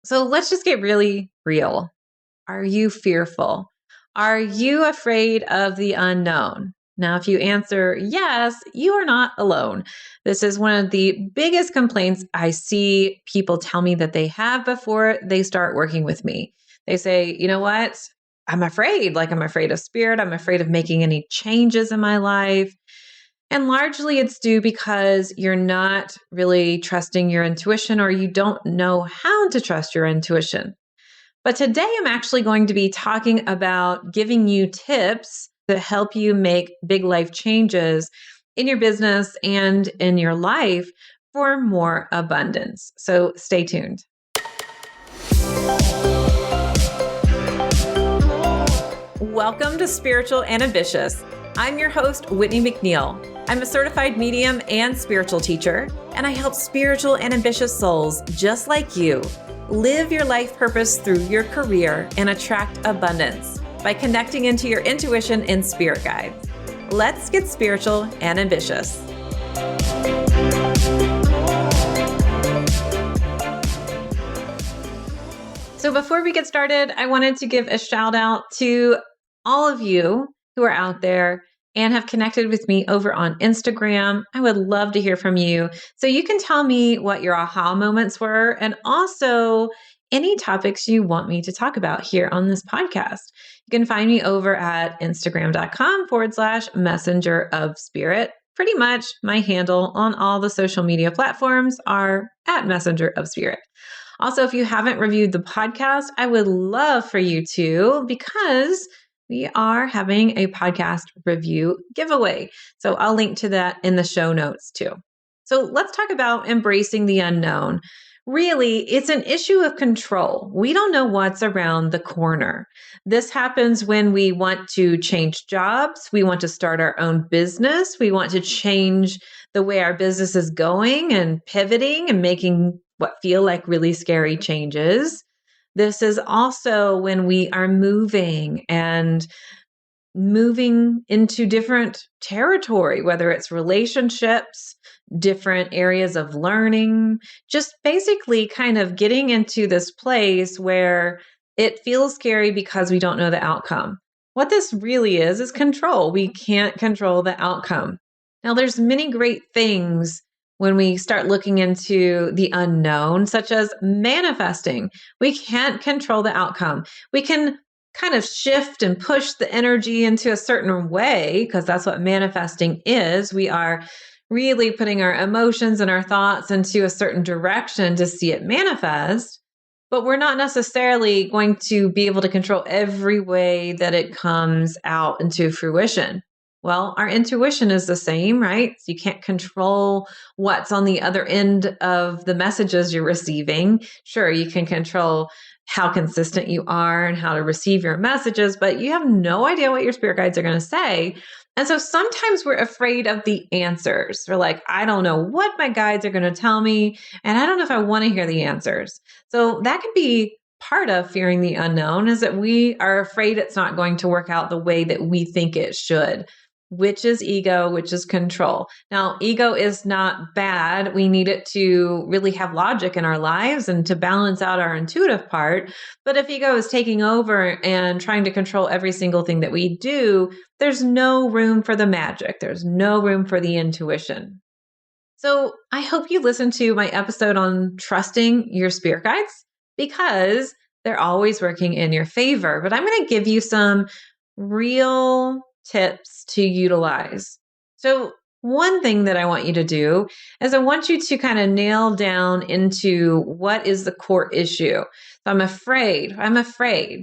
So let's just get really real. Are you fearful? Are you afraid of the unknown? Now, if you answer yes, you are not alone. This is one of the biggest complaints I see people tell me that they have before they start working with me. They say, you know what? I'm afraid. I'm afraid of spirit. I'm afraid of making any changes in my life. And largely it's due because you're not really trusting your intuition or you don't know how to trust your intuition. But today I'm actually going to be talking about giving you tips to help you make big life changes in your business and in your life for more abundance. So stay tuned. Welcome to Spiritual and Ambitious. I'm your host, Whitney McNeill. I'm a certified medium and spiritual teacher, and I help spiritual and ambitious souls just like you live your life purpose through your career and attract abundance by connecting into your intuition and spirit guides. Let's get spiritual and ambitious. So before we get started, I wanted to give a shout out to all of you who are out there and have connected with me over on Instagram. I would love to hear from you. So you can tell me what your aha moments were and also any topics you want me to talk about here on this podcast. You can find me over at Instagram.com/messenger of spirit. Pretty much my handle on all the social media platforms are at messenger of spirit. Also, if you haven't reviewed the podcast, I would love for you to, because we are having a podcast review giveaway. So I'll link to that in the show notes too. So let's talk about embracing the unknown. Really, it's an issue of control. We don't know what's around the corner. This happens when we want to change jobs. We want to start our own business. We want to change the way our business is going and pivoting and making what feel like really scary changes. This is also when we are moving into different territory, whether it's relationships, different areas of learning, just basically kind of getting into this place where it feels scary because we don't know the outcome. What this really is control. We can't control the outcome. Now, there's many great things when we start looking into the unknown, such as manifesting. We can't control the outcome. We can kind of shift and push the energy into a certain way, because that's what manifesting is. We are really putting our emotions and our thoughts into a certain direction to see it manifest, but we're not necessarily going to be able to control every way that it comes out into fruition. Well, our intuition is the same, right? So you can't control what's on the other end of the messages you're receiving. Sure, you can control how consistent you are and how to receive your messages, but you have no idea what your spirit guides are going to say. And so sometimes we're afraid of the answers. We're like, I don't know what my guides are going to tell me, and I don't know if I want to hear the answers. So that can be part of fearing the unknown, is that we are afraid it's not going to work out the way that we think it should, which is ego, which is control. Now, ego is not bad. We need it to really have logic in our lives and to balance out our intuitive part. But if ego is taking over and trying to control every single thing that we do, there's no room for the magic. There's no room for the intuition. So I hope you listen to my episode on trusting your spirit guides, because they're always working in your favor. But I'm going to give you some real tips to utilize. So one thing that I want you to do is I want you to kind of nail down into what is the core issue. So I'm afraid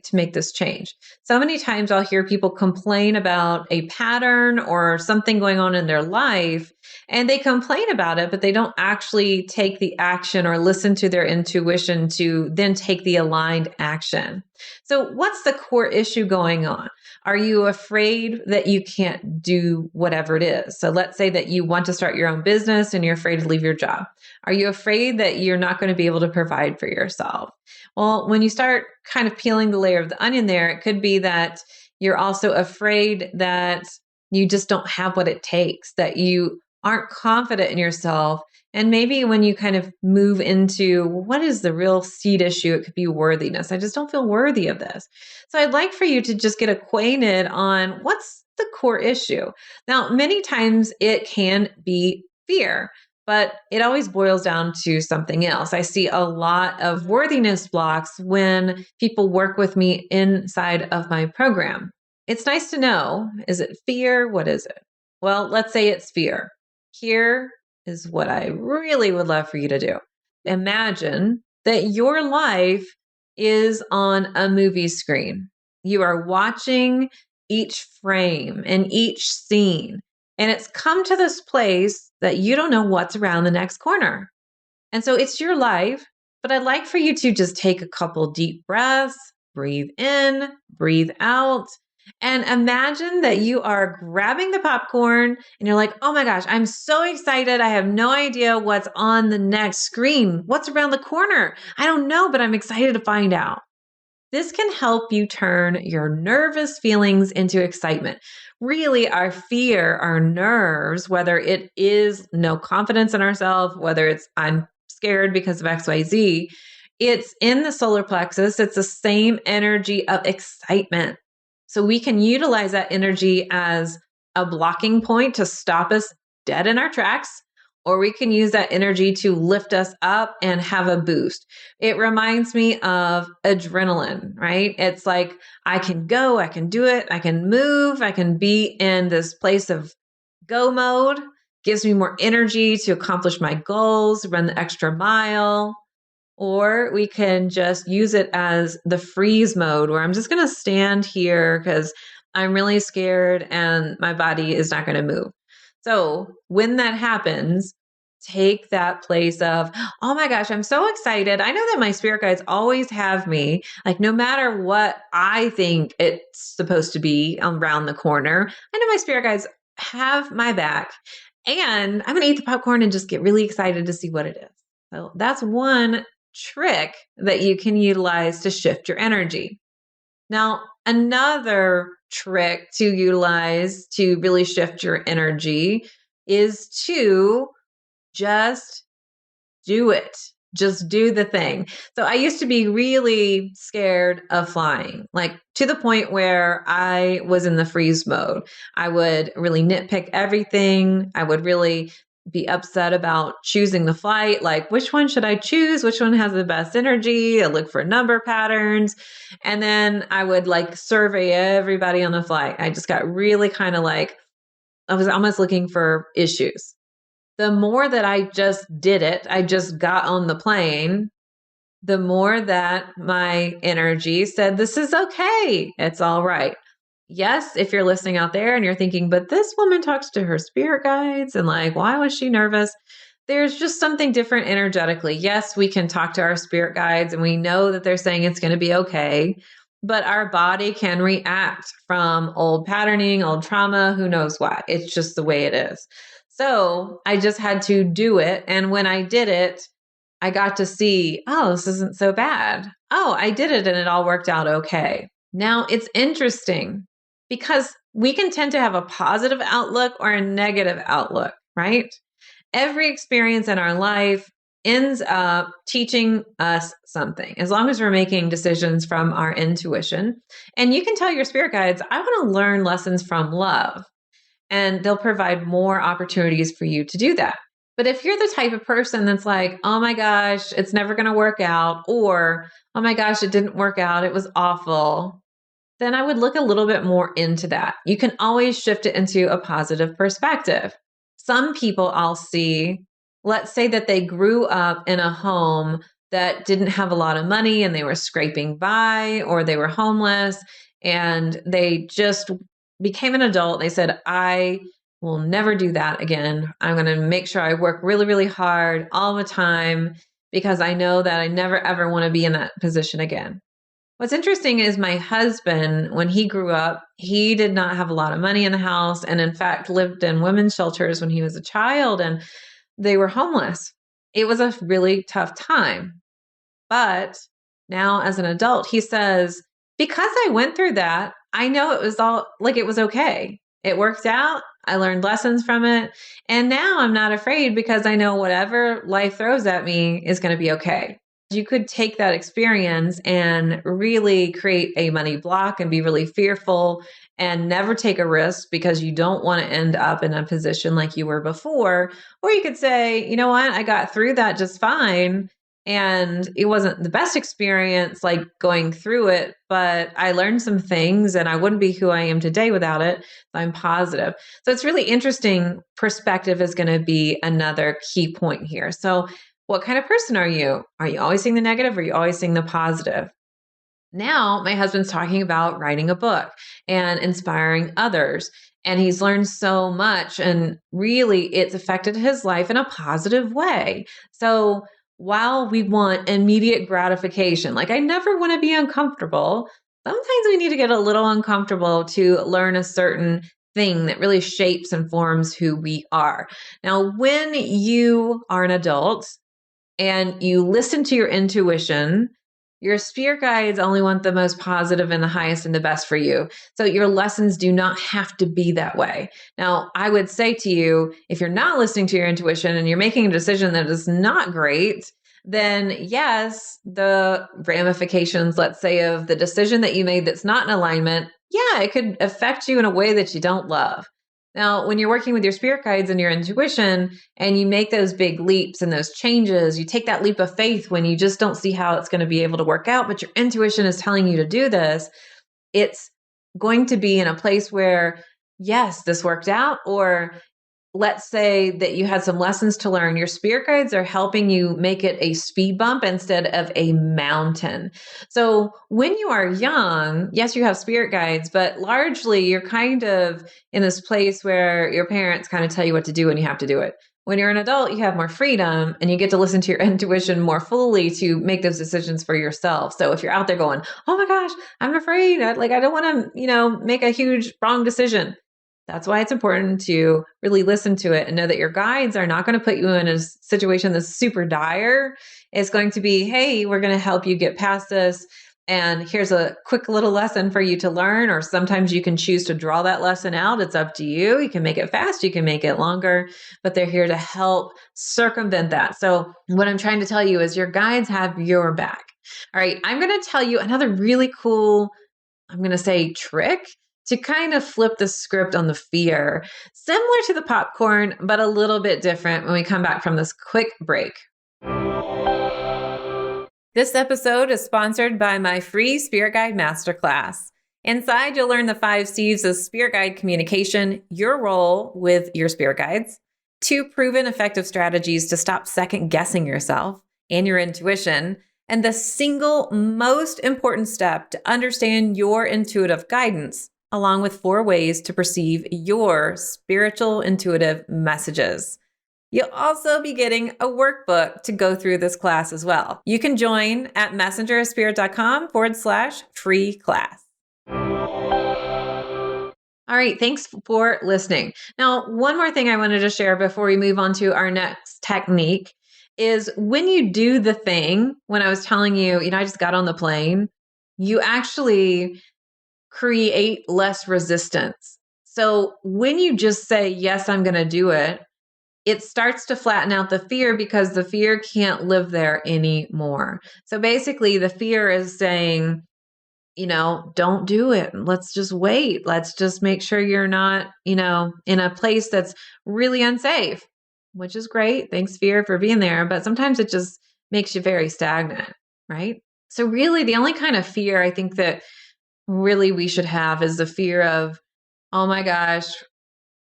to make this change. So many times I'll hear people complain about a pattern or something going on in their life, and they complain about it, but they don't actually take the action or listen to their intuition to then take the aligned action. So what's the core issue going on? Are you afraid that you can't do whatever it is? So let's say that you want to start your own business and you're afraid to leave your job. Are you afraid that you're not going to be able to provide for yourself? Well, when you start kind of peeling the layer of the onion there, it could be that you're also afraid that you just don't have what it takes, that you aren't confident in yourself. And maybe when you kind of move into what is the real seed issue, it could be worthiness. I just don't feel worthy of this. So I'd like for you to just get acquainted on what's the core issue. Now, many times it can be fear, but it always boils down to something else. I see a lot of worthiness blocks when people work with me inside of my program. It's nice to know, is it fear? What is it? Well, let's say it's fear. Here is what I really would love for you to do. Imagine that your life is on a movie screen. You are watching each frame and each scene, and it's come to this place that you don't know what's around the next corner. And so it's your life, but I'd like for you to just take a couple deep breaths, breathe in, breathe out, and imagine that you are grabbing the popcorn and you're like, oh my gosh, I'm so excited. I have no idea what's on the next screen. What's around the corner? I don't know, but I'm excited to find out. This can help you turn your nervous feelings into excitement. Really, our fear, our nerves, whether it is no confidence in ourselves, whether it's I'm scared because of XYZ, it's in the solar plexus. It's the same energy of excitement. So we can utilize that energy as a blocking point to stop us dead in our tracks, or we can use that energy to lift us up and have a boost. It reminds me of adrenaline, right? It's like I can go, I can do it, I can move, I can be in this place of go mode, gives me more energy to accomplish my goals, run the extra mile. Or we can just use it as the freeze mode where I'm just going to stand here because I'm really scared and my body is not going to move. So when that happens, take that place of, oh my gosh, I'm so excited. I know that my spirit guides always have me, like no matter what I think it's supposed to be around the corner, I know my spirit guides have my back. And I'm going to eat the popcorn and just get really excited to see what it is. So that's one trick that you can utilize to shift your energy. Now, another trick to utilize to really shift your energy is to just do it. Just do the thing. So I used to be really scared of flying, like to the point where I was in the freeze mode. I would really nitpick everything. I would really be upset about choosing the flight. Like, which one should I choose? Which one has the best energy? I look for number patterns. And then I would like survey everybody on the flight. I just got really kind of like, I was almost looking for issues. The more that I just did it, I just got on the plane, the more that my energy said, this is okay. It's all right. Yes, if you're listening out there and you're thinking, but this woman talks to her spirit guides and like, why was she nervous? There's just something different energetically. Yes, we can talk to our spirit guides and we know that they're saying it's going to be okay, but our body can react from old patterning, old trauma, who knows why. It's just the way it is. So I just had to do it. And when I did it, I got to see, oh, this isn't so bad. Oh, I did it and it all worked out okay. Now it's interesting because we can tend to have a positive outlook or a negative outlook, right? Every experience in our life ends up teaching us something as long as we're making decisions from our intuition. And you can tell your spirit guides, I want to learn lessons from love. And they'll provide more opportunities for you to do that. But if you're the type of person that's like, oh my gosh, it's never going to work out, or oh my gosh, it didn't work out, it was awful, then I would look a little bit more into that. You can always shift it into a positive perspective. Some people I'll see, let's say that they grew up in a home that didn't have a lot of money and they were scraping by, or they were homeless and they just became an adult. They said, I will never do that again. I'm going to make sure I work really, really hard all the time because I know that I never, ever want to be in that position again. What's interesting is my husband, when he grew up, he did not have a lot of money in the house and in fact lived in women's shelters when he was a child and they were homeless. It was a really tough time. But now as an adult, he says, because I went through that, I know it was all like it was okay. It worked out. I learned lessons from it. And now I'm not afraid because I know whatever life throws at me is going to be okay. You could take that experience and really create a money block and be really fearful and never take a risk because you don't want to end up in a position like you were before. Or you could say, you know what, I got through that just fine. And it wasn't the best experience like going through it, but I learned some things and I wouldn't be who I am today without it. I'm positive. So it's really interesting. Perspective is going to be another key point here. So, what kind of person are you? Are you always seeing the negative or are you always seeing the positive? Now, my husband's talking about writing a book and inspiring others. And he's learned so much, and really, it's affected his life in a positive way. So, while we want immediate gratification, like I never want to be uncomfortable, sometimes we need to get a little uncomfortable to learn a certain thing that really shapes and forms who we are. Now, when you are an adult, and you listen to your intuition, your spirit guides only want the most positive and the highest and the best for you. So your lessons do not have to be that way. Now, I would say to you, if you're not listening to your intuition and you're making a decision that is not great, then yes, the ramifications, let's say, of the decision that you made that's not in alignment, yeah, it could affect you in a way that you don't love. Now, when you're working with your spirit guides and your intuition and you make those big leaps and those changes, you take that leap of faith when you just don't see how it's going to be able to work out, but your intuition is telling you to do this, it's going to be in a place where, yes, this worked out, or let's say that you had some lessons to learn. Your spirit guides are helping you make it a speed bump instead of a mountain. So when you are young, yes, you have spirit guides, but largely you're kind of in this place where your parents kind of tell you what to do and you have to do it. When you're an adult, you have more freedom and you get to listen to your intuition more fully to make those decisions for yourself. So if you're out there going, "Oh my gosh, I'm afraid. I don't want to, make a huge wrong decision." That's why it's important to really listen to it and know that your guides are not going to put you in a situation that's super dire. It's going to be, hey, we're going to help you get past this. And here's a quick little lesson for you to learn. Or sometimes you can choose to draw that lesson out. It's up to you. You can make it fast, you can make it longer, but they're here to help circumvent that. So, what I'm trying to tell you is your guides have your back. All right, I'm going to tell you another really cool, I'm going to say, trick to kind of flip the script on the fear, similar to the popcorn, but a little bit different when we come back from this quick break. This episode is sponsored by my free Spirit Guide Masterclass. Inside, you'll learn the 5 C's of Spirit Guide communication, your role with your Spirit Guides, 2 proven effective strategies to stop second guessing yourself and your intuition, and the single most important step to understand your intuitive guidance, along with 4 ways to perceive your spiritual intuitive messages. You'll also be getting a workbook to go through this class as well. You can join at messengerofspirit.com/free class. All right, thanks for listening. Now, one more thing I wanted to share before we move on to our next technique is when you do the thing, when I was telling you, I just got on the plane, you actually create less resistance. So when you just say, yes, I'm going to do it, it starts to flatten out the fear because the fear can't live there anymore. So basically, the fear is saying, don't do it. Let's just wait. Let's just make sure you're not, in a place that's really unsafe, which is great. Thanks, fear, for being there. But sometimes it just makes you very stagnant, right? So really, the only kind of fear I think that really we should have is the fear of, oh my gosh,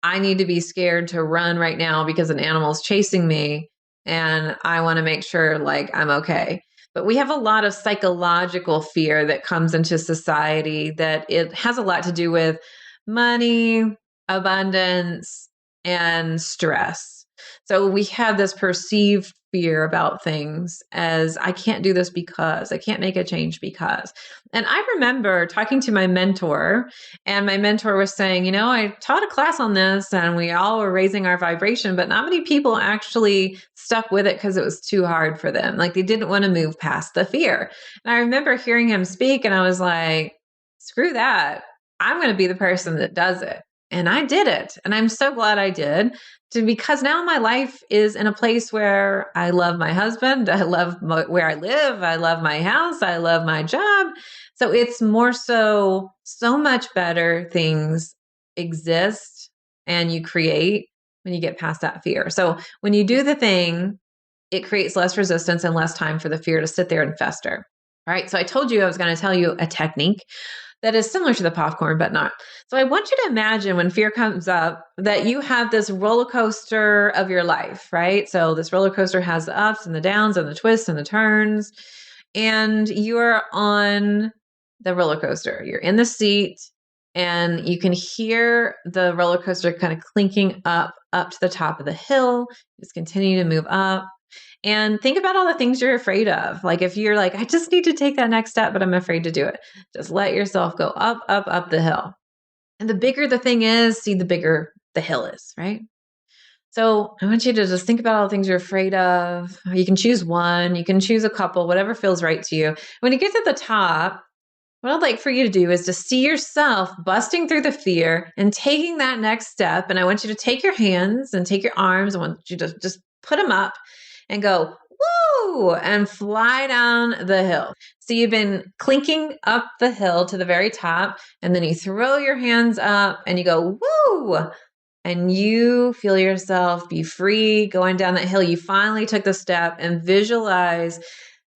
I need to be scared to run right now because an animal's chasing me and I want to make sure I'm okay. But we have a lot of psychological fear that comes into society that it has a lot to do with money, abundance, and stress. So we have this perceived fear about things as I can't do this because I can't make a change because. And I remember talking to my mentor, and my mentor was saying, I taught a class on this and we all were raising our vibration, but not many people actually stuck with it because it was too hard for them. They didn't want to move past the fear. And I remember hearing him speak and I was like, screw that. I'm going to be the person that does it. And I did it. And I'm so glad I did because now my life is in a place where I love my husband. I love where I live. I love my house. I love my job. So it's more so much better things exist and you create when you get past that fear. So when you do the thing, it creates less resistance and less time for the fear to sit there and fester. All right. So I told you I was going to tell you a technique that is similar to the popcorn, but not. So I want you to imagine when fear comes up that you have this roller coaster of your life, right? So this roller coaster has the ups and the downs and the twists and the turns, and you're on the roller coaster. You're in the seat and you can hear the roller coaster kind of clinking up to the top of the hill. Just continue to move up. And think about all the things you're afraid of. Like if you're like, I just need to take that next step, but I'm afraid to do it. Just let yourself go up, up, up the hill. And the bigger the thing is, see, the bigger the hill is, right? So I want you to just think about all the things you're afraid of. You can choose one, you can choose a couple, whatever feels right to you. When you get to the top, what I'd like for you to do is to see yourself busting through the fear and taking that next step. And I want you to take your hands and take your arms. I want you to just put them up and go, woo, and fly down the hill. So you've been clinking up the hill to the very top, and then you throw your hands up and you go, woo, and you feel yourself be free going down that hill. You finally took the step and visualize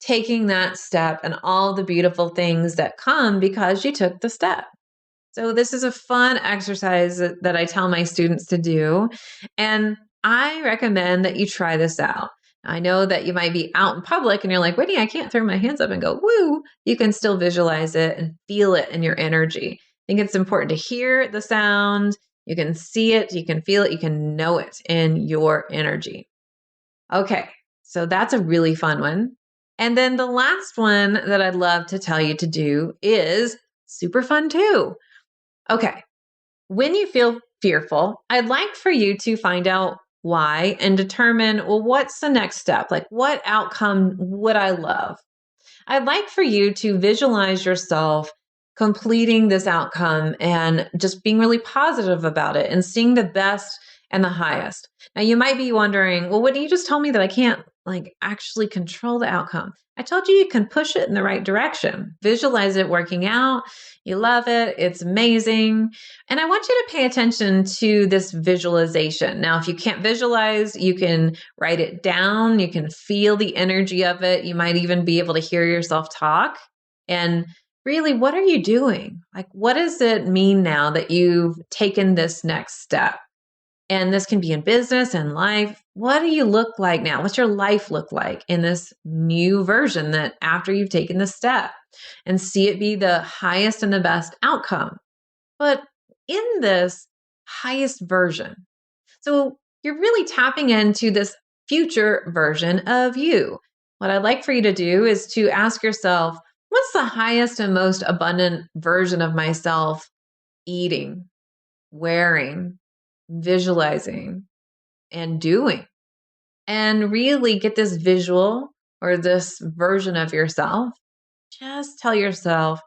taking that step and all the beautiful things that come because you took the step. So this is a fun exercise that I tell my students to do. And I recommend that you try this out. I know that you might be out in public and you're like, Whitney, I can't throw my hands up and go, woo. You can still visualize it and feel it in your energy. I think it's important to hear the sound. You can see it, you can feel it, you can know it in your energy. Okay, so that's a really fun one. And then the last one that I'd love to tell you to do is super fun too. Okay, when you feel fearful, I'd like for you to find out why and determine, well, what's the next step? Like, what outcome would I love? I'd like for you to visualize yourself completing this outcome and just being really positive about it and seeing the best and the highest. Now, you might be wondering, well, what you just told me that I can't like actually control the outcome. I told you can push it in the right direction. Visualize it working out. You love it. It's amazing. And I want you to pay attention to this visualization. Now, if you can't visualize, you can write it down. You can feel the energy of it. You might even be able to hear yourself talk. And really, what are you doing? Like, what does it mean now that you've taken this next step? And this can be in business and life. What do you look like now? What's your life look like in this new version that after you've taken the step and see it be the highest and the best outcome? But in this highest version, so you're really tapping into this future version of you. What I'd like for you to do is to ask yourself, what's the highest and most abundant version of myself eating, wearing, visualizing, and doing? And really get this visual or this version of yourself. Just tell yourself,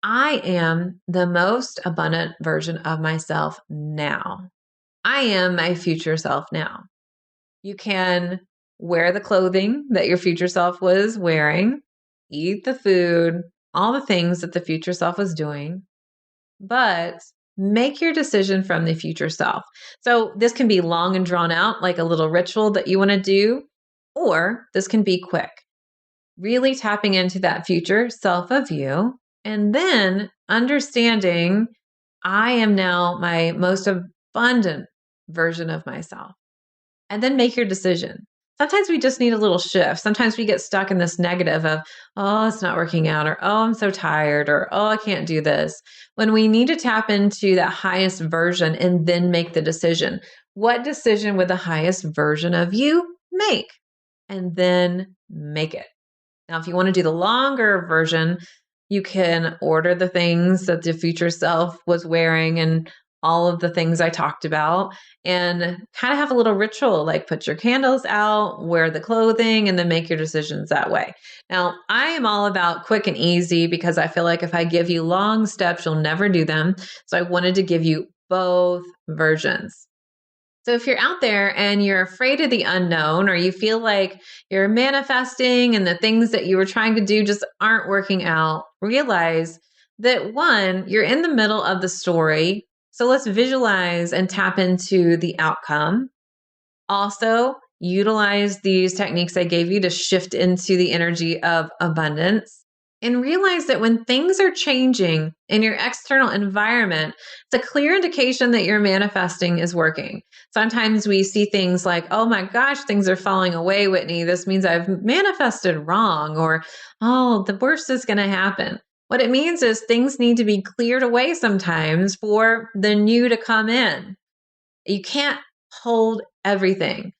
I am the most abundant version of myself now. I am my future self now. You can wear the clothing that your future self was wearing, eat the food, all the things that the future self was doing, but make your decision from the future self. So this can be long and drawn out, like a little ritual that you want to do, or this can be quick, really tapping into that future self of you, and then understanding I am now my most abundant version of myself. And then make your decision. Sometimes we just need a little shift. Sometimes we get stuck in this negative of, oh, it's not working out, or oh, I'm so tired, or oh, I can't do this. When we need to tap into that highest version and then make the decision. What decision would the highest version of you make? And then make it. Now, if you want to do the longer version, you can order the things that the future self was wearing and all of the things I talked about and kind of have a little ritual, like put your candles out, wear the clothing, and then make your decisions that way. Now, I am all about quick and easy because I feel like if I give you long steps, you'll never do them. So I wanted to give you both versions. So if you're out there and you're afraid of the unknown, or you feel like you're manifesting and the things that you were trying to do just aren't working out, realize that one, you're in the middle of the story. So let's visualize and tap into the outcome. Also, utilize these techniques I gave you to shift into the energy of abundance. And realize that when things are changing in your external environment, it's a clear indication that your manifesting is working. Sometimes we see things like, oh my gosh, things are falling away, Whitney. This means I've manifested wrong, or, oh, the worst is going to happen. What it means is things need to be cleared away sometimes for the new to come in. You can't hold everything.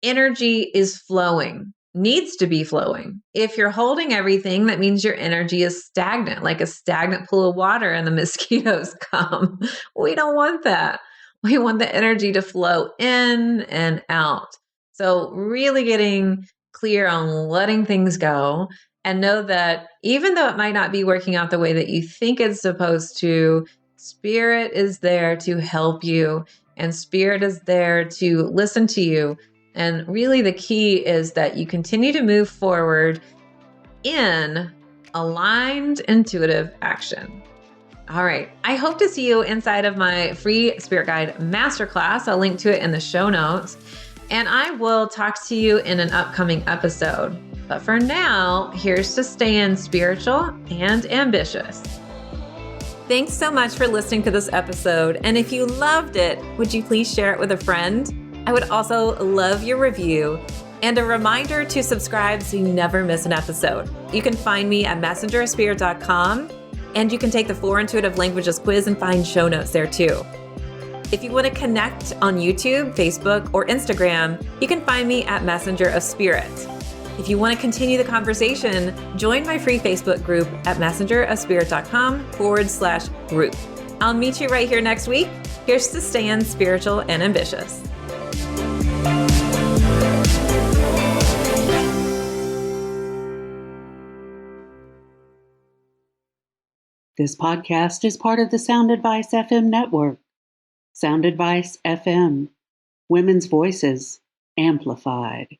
Energy is flowing, needs to be flowing. If you're holding everything, that means your energy is stagnant, like a stagnant pool of water and the mosquitoes come. We don't want that. We want the energy to flow in and out. So really getting clear on letting things go, and know that even though it might not be working out the way that you think it's supposed to, Spirit is there to help you, and Spirit is there to listen to you. And really the key is that you continue to move forward in aligned, intuitive action. All right. I hope to see you inside of my free Spirit Guide Masterclass. I'll link to it in the show notes. And I will talk to you in an upcoming episode. But for now, here's to staying spiritual and ambitious. Thanks so much for listening to this episode. And if you loved it, would you please share it with a friend? I would also love your review and a reminder to subscribe so you never miss an episode. You can find me at messengerofspirit.com, and you can take the 4 Intuitive Languages quiz and find show notes there too. If you want to connect on YouTube, Facebook, or Instagram, you can find me at Messenger of Spirit. If you want to continue the conversation, join my free Facebook group at messengerofspirit.com/group. I'll meet you right here next week. Here's to staying spiritual and ambitious. This podcast is part of the Sound Advice FM network. Sound Advice FM. Women's voices amplified.